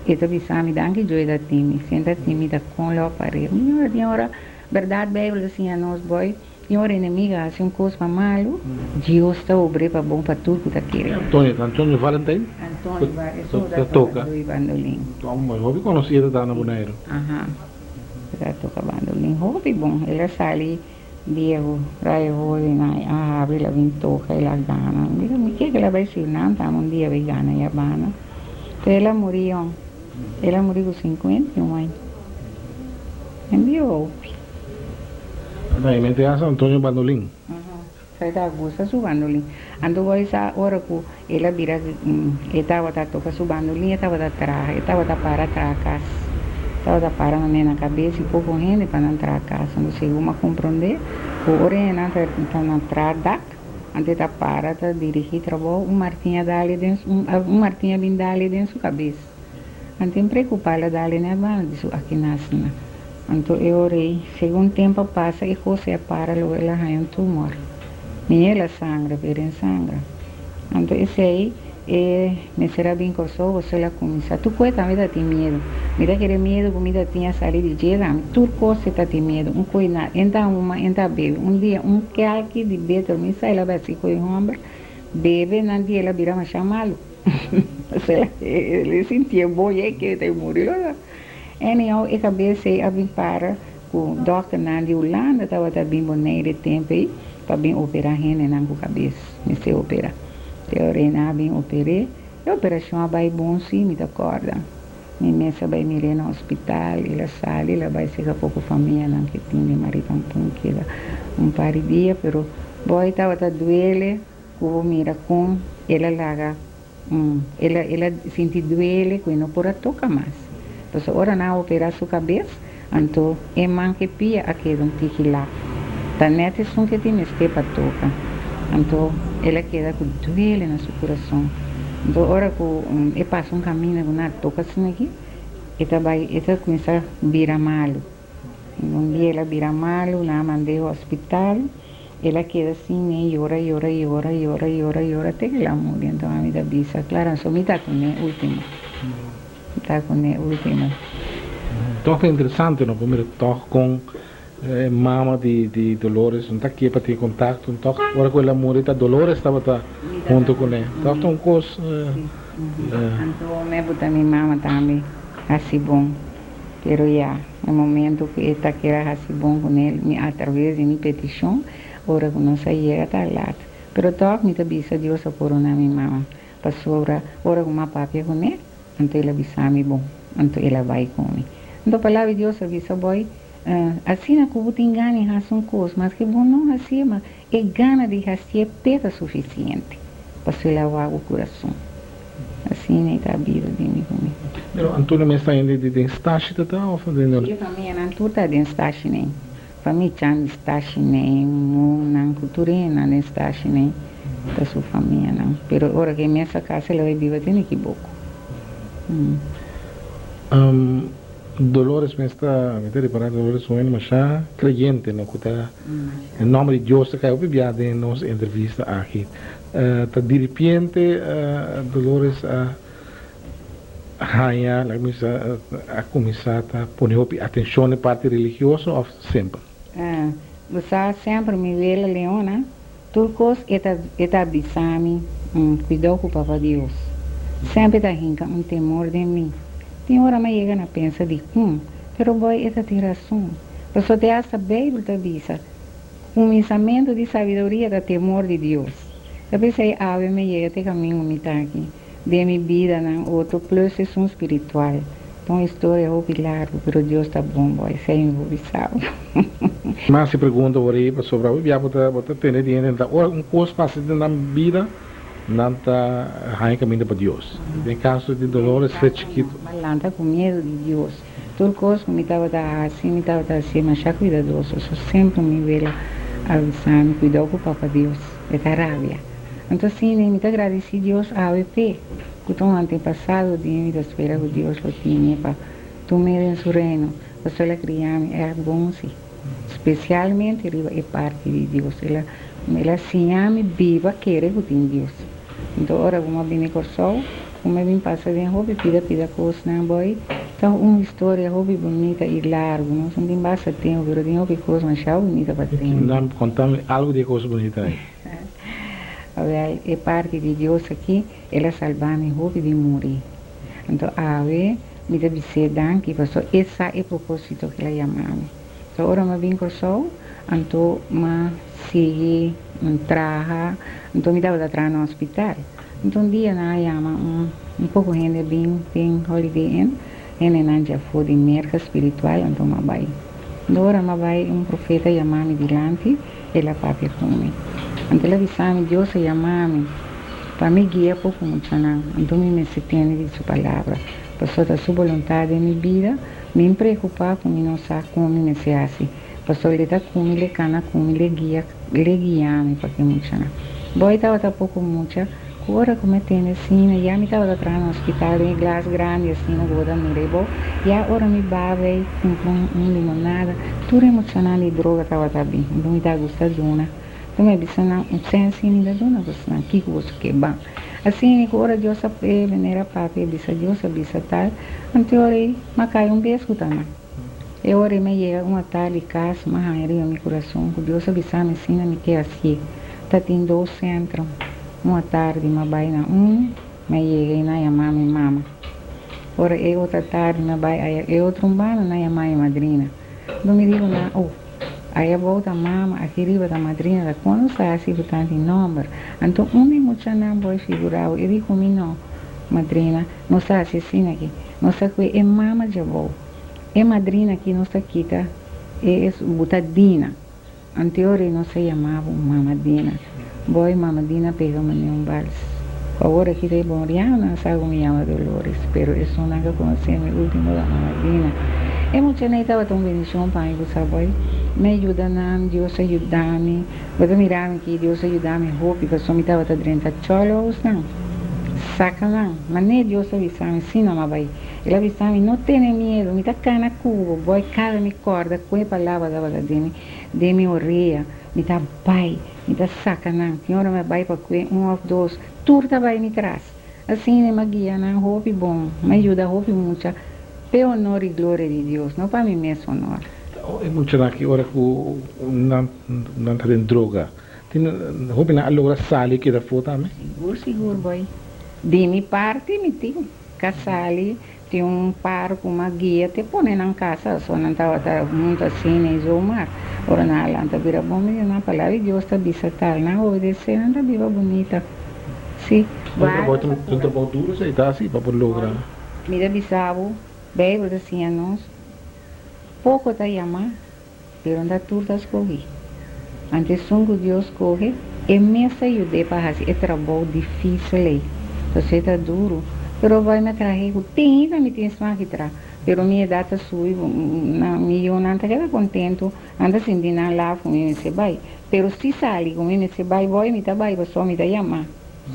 e televisão anche eu da time, senta time da com lo aparelho. Minha hora, verdade bem assim a nós boy. Senhora inimiga, assim coisa malo, Deus está obre para bom para tudo que quer. Antônio Valentim? Antônio, toca. Do bandolim. Eu conhecia da na Bonaire. Aham. está tocando bandolim. Hobby bom, ela sai Diego, Raio, a abre la vintoja e la gana. Digo, mi que ela vai ser não, tá um dia vai gana e a bana. Então ela morreu com 51 anos. Enviou. Daí, me interessa Antônio Bandolim. Sai da gusta su bandolim. Ando voi sa ora ku ela vira estava tá toca su bandolim, estava da traja, estava da para tracas. Estava da para na cabeça e pouco gente para não entrar a casa. Não sei como compreender. Ora ela tá na trada, ante da para tá dirigir trabalho, martinha dali dentro, martinha bem dali dentro sua cabeça. Ante preocupada dali na banda disso aqui nasce. Então eu orei, segundo tempo passa e coisa para logo ela tem um tumor. Nem ela sangra, pero em sangra. Então esse aí me será bem coçou, você lá começa. Tu coisa também dá medo. Me dá aquele medo, comida tinha salido de jeito, tudo coisa tá tem medo. Um coisa, entra bebe. Um dia um calque de bebê me sai lá vai se com um homem, bebe, não dia ela vira mais chamá-lo. Ele sentia bom e que ele morreu. Anyhow, eu acabei a vir para o doutor de Holanda, estava bem bonito de tempo aí, para bem operar gente na cabeça, me se operar. Eu reinar bem operei, a operação vai bom sim, me acorda. Minha mesa vai me ir no hospital, ela sai, ela vai ser pouco família, não que tinha marido um par de dias, pero boy estava doele, eu mira com, ela larga, ela sente doele, que não pode tocar mais. Então, agora não operar sua cabeça, então é man que pia aqui um tique lá. Tá neta som que tem este para tocar. Então, ela queda com doele no seu coração. Então, agora que passa um caminho, não toca assim aqui, ela começa a virar malo. Um dia ela vira malo, lá mandei ao hospital, ela queda assim, né, llora, até que ela morre. Então, a minha bisa, claro, só me dá com a última. Está com a última. Então foi interessante, não? Primeiro toque com mama de Dolores, não está aqui para ter contato, então agora com ela morreu, Dolores estava junto com ela. Então um coisa. Então me botar minha mama também, assim bom. Pero já, no momento que está querendo assim bom com ele, através de minha petição, agora que não saía está lá. Pero toque me avisa Deus a coronar minha mama, passou agora com uma papia com ele. Então ela avisa-me bom, então ela vai comigo. Então a palavra de Deus avisa, boy, assim na cubo tem gana em ração coisa, mas que bom não assim, mas é gana de raciar peta suficiente para lavar o coração. Assim é a vida de mim comigo. Pero Antônio me está indo de estágio, tá ou fazendo? Eu também não estou de estágio nem. Para mim não estágio nem, não cultura não estágio nem da sua família não. Pero agora que minha casa ela vai viver tem equívoco. Dolores me está reparando, Dolores é uma já creyente, não que está em nome de Deus que eu vi em nossa entrevista aqui. Está de repente Dolores a começar a pôr atenção na parte religiosa ou sempre? Você sempre me vê, Leona, turcos está avisando, cuidado com o Papa Deus. Sempre está um temor de mim. Tem hora me chega na pensa de pero boy, esta tem razão. Mas só te essa Bíblia te avisa, pensamento de sabedoria da temor de Deus. Talvez aí ave me chega até caminho me tá aqui. De minha vida, não, outro plus é um espiritual. Então a história é o largo, pero Deus está bom, boy, sem envolvição. Mas se pergunta agora sobre a Bíblia, você tem dinheiro, um curso passa na vida, não está em caminho para Deus. Em caso de Dolores, foi chiquito. Mas lá está com medo de Deus. Tudo coisa me estava assim, mas já cuidadoso. Eu sempre me vejo avisando, cuidado com o Papa Deus. É da rábia. Então, sim, me está agradecido a Deus a AWP. Que o antepassado de mim, da espera que Deus lo tinha para tomar em seu reino. Você ela criou, é bom, sim. Especialmente, ela é parte de Deus. Ela se ama viva, quer que tem Deus. Então, agora, como eu vim corção, como eu vim passar em roupa, pida coisa, não, boy. Então, uma história, roupa bonita e larga, não tem basta tempo, mas tem roupa coisa, mas já bonita para ter. Não, contame algo de coisa bonita aí. É parte de Deus aqui, ela salva-me roupa de morrer. Então, a ver, me dá dizer danke, pastor, esse é o propósito que ela chamava. Então, ora me vim com o então me sigue, me traga, então me dava trabalhar no hospital. Então, um dia, na chama, pouco gente bem holiday in, e não já foi de merca espiritual, então me vai. Ora me vai profeta chamava-me delante, ela papi comigo. Então, ela disse-me, Deus chamava-me, para me guiar pouco muito, não. Então, me sentendo de sua palavra. Pastor, a sua vontade em minha vida, me preocupar com não saber como me se assim. Pastor, ele está comigo, ele cana comigo, ele guia-me para que muito, não. Boy, estava pouco muito, agora como tem assim, já me estava atrás no hospital, em glass grande, assim, na boda, no rebo, e agora me bave com limonada, tudo emocional e droga estava bem, então me está gostando de uma. Então, me disse, não, sem assim, da dona, você não, que gosto que é bom. Assim, agora Deus sabe, venera papi, disse, Deus sabe, tal, então, orei, mas caiu beijo também. Eu orei, me chega uma tarde, casa, mas aí, meu coração, Deus sabe, me ensina, me quer assim, está tendo 2 centros. Uma tarde, me vai na me chega e na chamar minha mama. Ora, outra tarde, me vai, outro umbano, na chamar minha madrinha. Não me digo nada, aí a volta a mama, aqui riba da madrinha, quando sai assim, tanto em número. Então, muito não pode figurar, eu digo comigo, não, madrinha, não está assim aqui, não está aqui, é mama de avó, é madrinha aqui, não está aqui, tá? É botadina. Anterior, não se chamava mamadina. Boy, mamadina pegou-me em vals. Agora que tem bom não sabe como me chama Dolores, pero isso não conheci o último da mamadina. E muita gente estava tão bendição para mim, sabe? Me ajuda não, Deus ajuda-me. Você mirar-me que Deus ajuda-me, roupa, porque só me estava dentro de cholos, não. Saca não, mas nem Deus avisa-me, sim, não vai. Ele avisa-me, não tenha medo, me dá cana cubo, boy, cada me corda, com a palavra da de minha orelha, me dá pai. Então, saca, não. Senhora, me vai para que 1 ou 2, tudo vai me traz. Assim, me guia, não, roupa bom, me ajuda, roupa muito, pelo honor e glória de Deus, não para mim mesmo honor. É muito aqui, ora que não tem droga. Tem roupa na alora sali que da foto também? Seguro, boy. De minha parte, me tem casali, tem par com uma guia, te põe na casa, só não estava muito assim, nem zomar. Ora na alanta vira bom, mas na palavra de Deus está bisa tal, não obedecer, não está viva bonita. Sim. Um trabalho duro, você está assim, para poder lograr. Mira bisavo, bebe assim a nós, pouco está chamar, pero não tudo está escorrer. Antes sungo Deus corre, e me ajudei para fazer esse trabalho difícil aí. Você está duro, pero vai me trazer, tem que trazer. Pero minha data sui, eu não estou contento, anda sentindo lá com ele se vai. Pero se sai com ele se vai, me tá vai, só me dá chamar.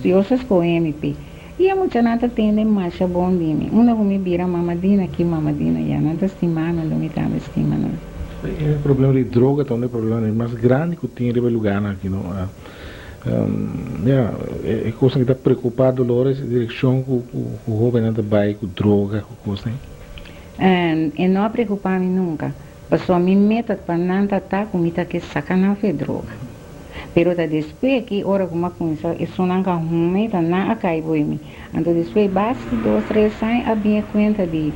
Se eu sou com MP. E a muita nata tem marcha bom de mim. Uma com me vira mamadina aqui, mamadina, já não está estimando, não me está estimando. O problema de droga também é o problema mais grande que tem em lugar aqui, não? É coisa que está preocupado, Dolores, direção com o jovem anda vai com droga, com coisa. E não preocupar-me nunca. Porque a minha meta para não estar comigo que sacanagem foi droga. Pero depois que ora como coisa, isso não arruma, não acaba em mim. Então depois basta 2, 3 anos a minha conta de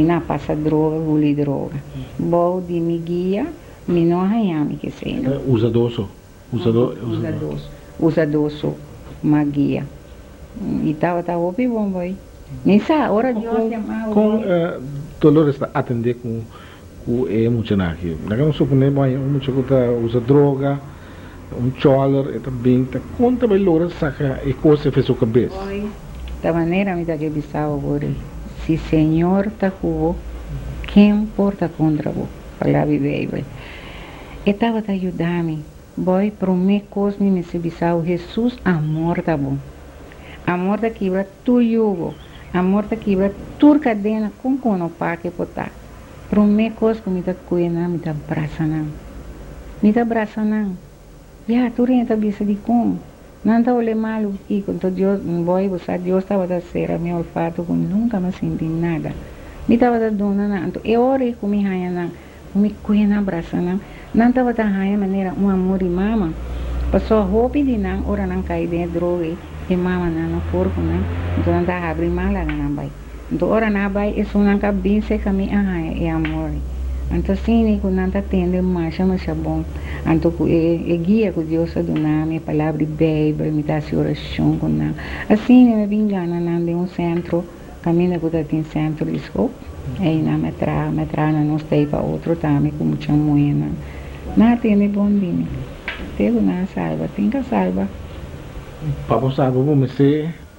não passar droga, guli droga. Bom de me guia, me não arranhar-me que sei. Usadoso. Usadoso, uma guia. E estava bom, boy. Nessa hora de hoje, com Dolores está atender com o emocional. Não supõe mais muito que usa droga, choler, e também tá conta bem loura saca e coisa fez o cabeça. Da maneira me dá que bisava agora. Se Senhor está com quem porta contra você? Palavra Bíblia. E estava te ajudando, boy, para mim coisa me se bisava Jesus amor tá bom. Amor da quebra tu jugo. Amor da quebra tur cadena com no parque potar. Para mim coisa que me dá cuida, me dá braça não. Me dá braça não. Já tu renta bisa de como. Não está olhando mal e quando Deus, boy, você Deus estava a ser meu olfato com nunca me senti nada. Me estava a dona não. Então eu orei com minha rainha não. Me cuida na braça não. Não estava a rainha maneira amor e mama. Passou a roupa de não, ora não cai dentro droga. E mama não, no porco não. Então não está a abrir mal lá não vai. Então, ora na vai, é só não cabe se caminho, é amor. Então, assim, quando não atende, mas é bom. Então, é guia que Deus a donar, minha palavra de Bíblia, me dá oração com nós. Assim, eu vim lá de um centro, caminho que tem centro de escola. Aí, na me traz, não sei para outro também, com muita moeda. Não atende bom dia. Tem que salva. Para você, vamos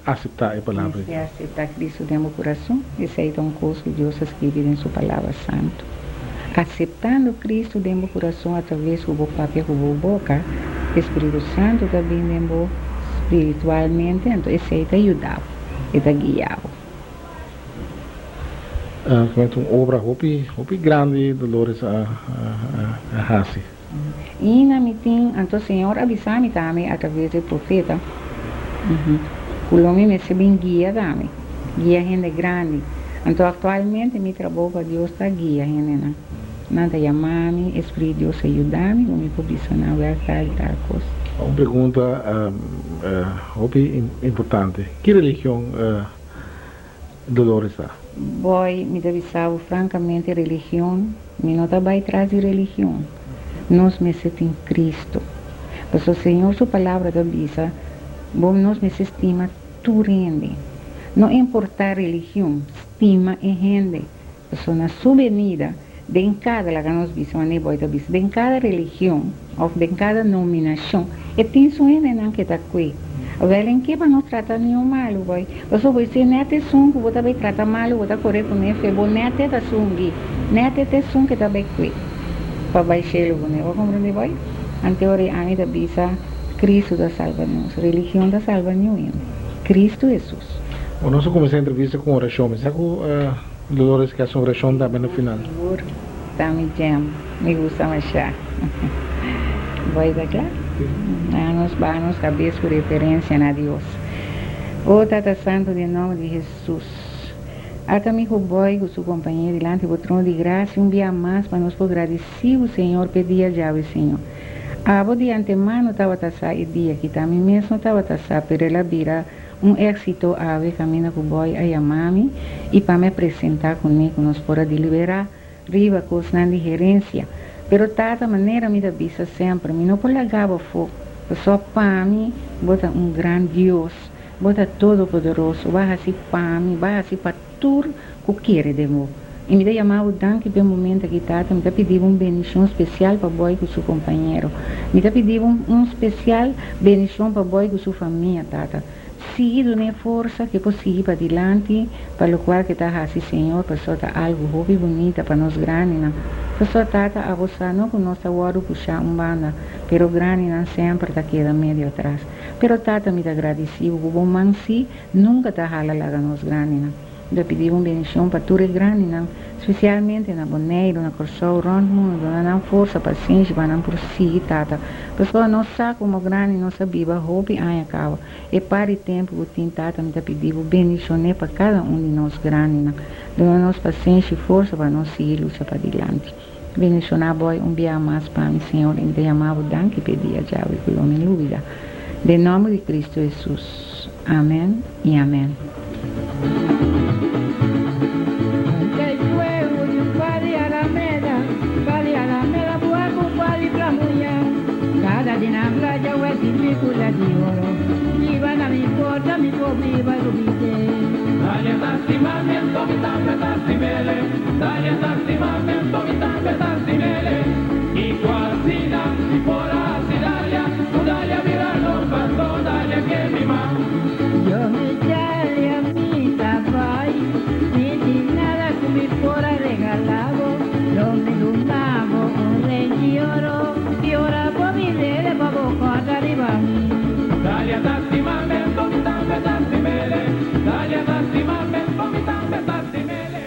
aceitar a palavra. Se aceitar Cristo dentro do coração, aceita um curso que Deus escreve em sua palavra santa. Aceitando Cristo dentro do coração através do papel com a boca, Espírito Santo também dentro espiritualmente, então aceita ajudar e te guiar. Uma obra hopi grande, Dolores a Hassi. E na mitim, então o Senhor avisa-me também através do profeta. O homem me recebe guia também, guia gente grande. Então atualmente meu trabalho para Deus está guia gente, nada chamar-me, Espírito de Deus ajudar-me, eu me posicionar verdade tal coisa. Uma pergunta hopi importante. Que religião Dolores está? Boy, me avisava francamente religião, me não está vai atrás de religião. Nós me sentimos em Cristo. Mas o Senhor, sua palavra da avisa, bom, nós me estima tu rende. Não importa a religião, estima e rende. Então, na sua venida, de cada, lá que nós visamos, de cada religião, ou de cada denominação, e tem sua rende que está aqui. Velho, que para não tratar nenhum mal, boy. Você vai ser nete som que você vai tratar mal, você correr com ele, foi bom nete da sungi, nete te som que está bem aqui. Para baixar o boné, você compreende, boy? Anterior a mim da bisa, Cristo da salva-nos, religião da salva-nos, Cristo Jesus. O nosso começou a entrevista com oração, mas é que Dolores quer uma oração também no final. Tá me jam, me gusta mais chá. Vai dar claro? Nos cabeça por referência a Deus. Oh, Tata Santo, em nome de Jesus. Até me boi com seu companheiro diante do trono de graça, dia mais para nos agradecer o Senhor, pedir a chave, Senhor. Abo de antemano estava a e dia que também mesmo estava a pero ela vira êxito ave caminha com boi a chamar-me e para me apresentar comigo, nos pode deliberar, riba com de gerência. Pero tata maneira me da bisa sempre, me não pode largar fogo. Só para mim, bota grande Deus, bota todo poderoso, vai assim para mim, vai assim para tudo que quer de mim. E me dá chamar o danke pelo momento que tata, me dá pedir bendição especial para boi com seu companheiro. Me dá pedir especial bendição para boi com sua família, tata. Seguido na força que possível para adiante, para o qual que está assim, Senhor, para só algo hobby bonita para nós grandes. Pessoa tata a você não que nós agora puxar banda, pero grande não sempre está queda meio atrás. Pero tata me agradecido, o bom mansi nunca está hala lá nós grandes. Eu pedi bendição para tudo grande, especialmente na Boneiro, na Corsol, Rondmundo, na força, paciência, para não por si, tata. Pessoa não sabe como grande, não sabia, roupa e acaba. E para o tempo que tem tata me pediu bendição para cada de nós grandes, dando nos paciência e força para nós seguir luta para adiante. Bendicionar boy dia mais para mim, Senhor, em te amava danke pedia já e que homem dúvida. De nome de Cristo Jesus. Amém e amém. Dale,